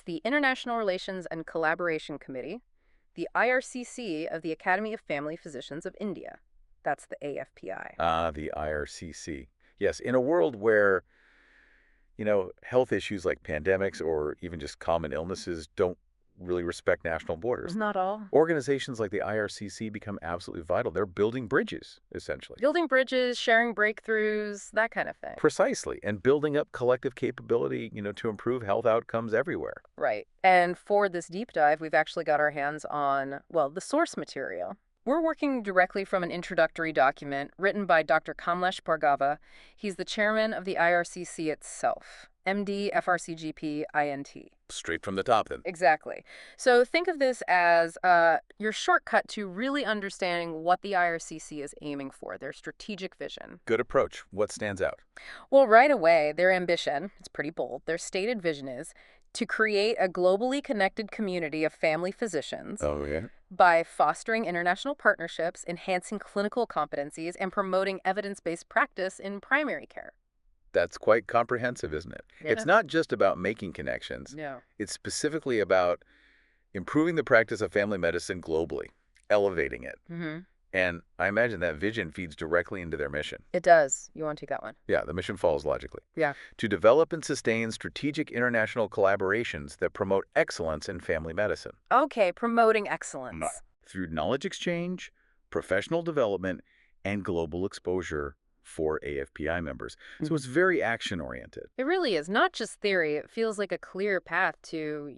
the International Relations and Collaboration Committee, the IRCC of the Academy of Family Physicians of India. That's the AFPI. Ah, the IRCC. Yes, in a world where, health issues like pandemics or even just common illnesses don't really respect national borders, Not all. organizations like the IRCC become absolutely vital. They're building bridges, essentially. Building bridges, sharing breakthroughs, that kind of thing. Precisely, and building up collective capability, to improve health outcomes everywhere. Right. And for this deep dive, we've actually got our hands on, well, the source material. We're working directly from an introductory document written by Dr. Kamlesh Bhargava. He's the chairman of the IRCC itself. MD, FRCGP, INT. Straight from the top, then. Exactly. So think of this as your shortcut to really understanding what the IRCC is aiming for, their strategic vision. Good approach. What stands out? Well, right away, their ambition, it's pretty bold, their stated vision is to create a globally connected community of family physicians Oh, yeah? by fostering international partnerships, enhancing clinical competencies, and promoting evidence-based practice in primary care. That's quite comprehensive, isn't it? Yeah. It's not just about making connections. No. It's specifically about improving the practice of family medicine globally, elevating it. Mm-hmm. And I imagine that vision feeds directly into their mission. It does. You want to take that one? Yeah, the mission follows logically. Yeah. To develop and sustain strategic international collaborations that promote excellence in family medicine. Okay, promoting excellence. Through knowledge exchange, professional development, and global exposure for AFPI members. So it's very action-oriented. It really is. Not just theory. It feels like a clear path to,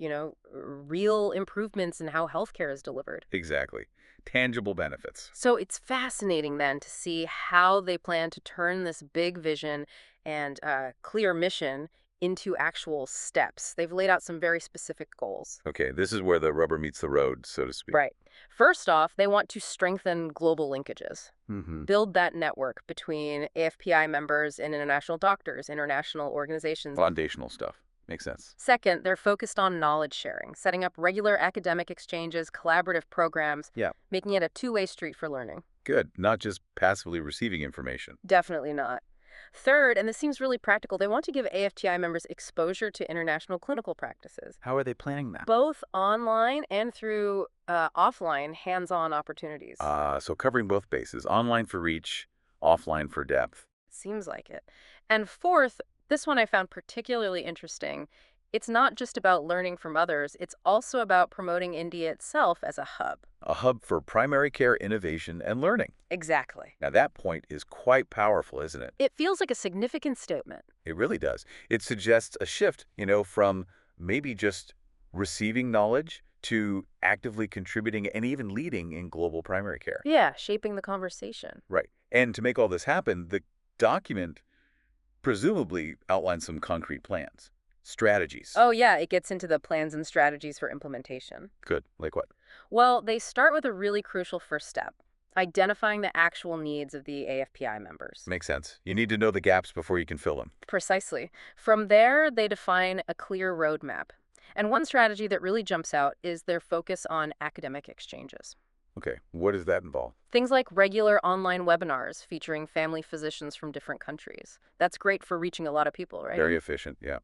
real improvements in how healthcare is delivered. Exactly. Tangible benefits. So it's fascinating then to see how they plan to turn this big vision and clear mission into actual steps. They've laid out some very specific goals. Okay, this is where the rubber meets the road, so to speak. Right. First off, they want to strengthen global linkages. Mm-hmm. Build that network between AFPI members and international doctors, international organizations. Foundational stuff. Makes sense. Second, they're focused on knowledge sharing, setting up regular academic exchanges, collaborative programs, making it a two-way street for learning. Good. Not just passively receiving information. Definitely not. Third, and this seems really practical, they want to give AFPI members exposure to international clinical practices. How are they planning that? Both online and through offline hands-on opportunities. So covering both bases. Online for reach, offline for depth. Seems like it. And fourth, this one I found particularly interesting. It's not just about learning from others, it's also about promoting India itself as a hub. A hub for primary care innovation and learning. Exactly. Now that point is quite powerful, isn't it? It feels like a significant statement. It really does. It suggests a shift, from maybe just receiving knowledge to actively contributing and even leading in global primary care. Yeah, shaping the conversation. Right. And to make all this happen, the document presumably outlines some concrete plans, strategies. Oh, yeah, it gets into the plans and strategies for implementation. Good. Like what? Well, they start with a really crucial first step, identifying the actual needs of the AFPI members. Makes sense. You need to know the gaps before you can fill them. Precisely. From there, they define a clear roadmap. And one strategy that really jumps out is their focus on academic exchanges. Okay, what does that involve? Things like regular online webinars featuring family physicians from different countries. That's great for reaching a lot of people, right? Very efficient, yeah.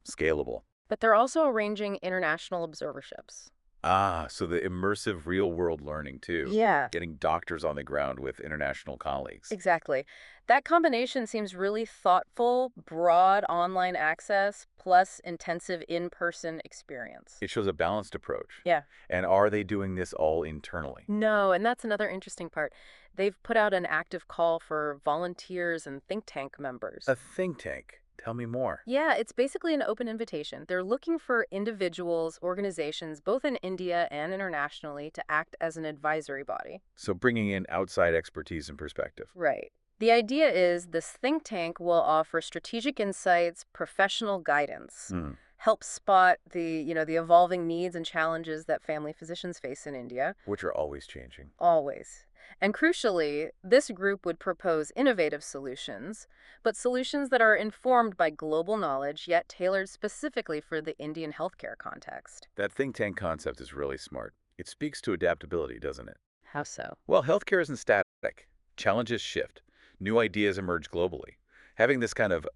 Scalable. But they're also arranging international observerships. So the immersive real-world learning, too. Yeah. Getting doctors on the ground with international colleagues. Exactly. That combination seems really thoughtful, broad online access, plus intensive in-person experience. It shows a balanced approach. Yeah. And are they doing this all internally? No, and that's another interesting part. They've put out an active call for volunteers and think tank members. A think tank. Tell me more. Yeah, it's basically an open invitation. They're looking for individuals, organizations, both in India and internationally, to act as an advisory body. So bringing in outside expertise and perspective. Right. The idea is this think tank will offer strategic insights, professional guidance, help spot the evolving needs and challenges that family physicians face in India. Which are always changing. Always. And crucially, this group would propose innovative solutions, but solutions that are informed by global knowledge, yet tailored specifically for the Indian healthcare context. That think tank concept is really smart. It speaks to adaptability, doesn't it? How so? Well, healthcare isn't static. Challenges shift. New ideas emerge globally. Having this kind of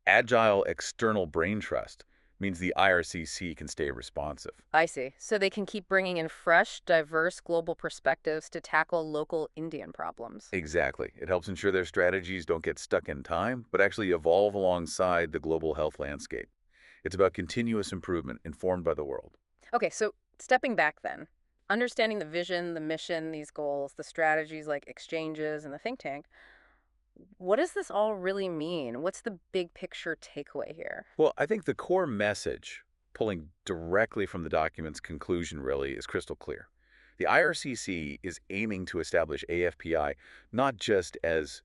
agile external brain trust Means the IRCC can stay responsive. I see. So they can keep bringing in fresh, diverse global perspectives to tackle local Indian problems. Exactly. It helps ensure their strategies don't get stuck in time, but actually evolve alongside the global health landscape. It's about continuous improvement informed by the world. Okay, so stepping back then, understanding the vision, the mission, these goals, the strategies like exchanges and the think tank, what does this all really mean? What's the big picture takeaway here? Well, I think the core message, pulling directly from the document's conclusion really, is crystal clear. The IRCC is aiming to establish AFPI not just as,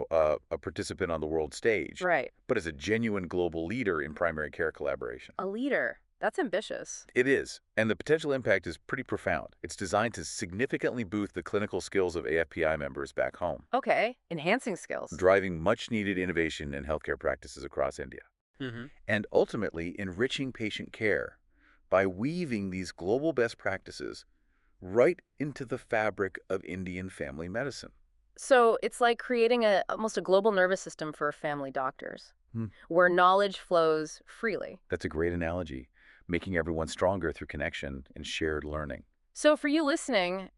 a participant on the world stage, Right. but as a genuine global leader in primary care collaboration. A leader. That's ambitious. It is, and the potential impact is pretty profound. It's designed to significantly boost the clinical skills of AFPI members back home, Okay, enhancing skills. driving much-needed innovation in healthcare practices across India, Hmm. and ultimately enriching patient care by weaving these global best practices right into the fabric of Indian family medicine. So it's like creating almost a global nervous system for family doctors, Hmm, where knowledge flows freely. That's a great analogy, making everyone stronger through connection and shared learning. So for you listening,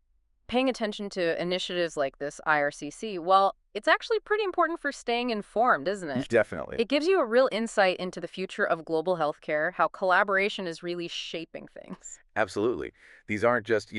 paying attention to initiatives like this IRCC, well, it's actually pretty important for staying informed, isn't it? Definitely. It gives you a real insight into the future of global healthcare, how collaboration is really shaping things. Absolutely. These aren't just,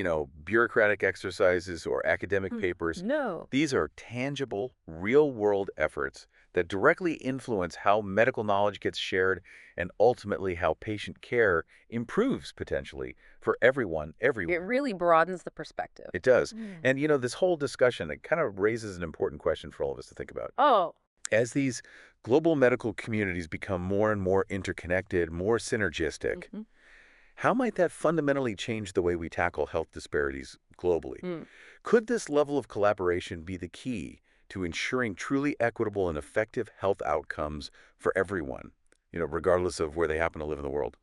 bureaucratic exercises or academic papers. No. These are tangible, real-world efforts that directly influence how medical knowledge gets shared and ultimately how patient care improves potentially for everyone, It everywhere. really broadens the perspective. It does. Mm. And, this whole discussion, it kind of raises an important question for all of us to think about. Oh, As these global medical communities become more and more interconnected, more synergistic, mhm. how might that fundamentally change the way we tackle health disparities globally? Mm. Could this level of collaboration be the key to ensuring truly equitable and effective health outcomes for everyone, regardless of where they happen to live in the world?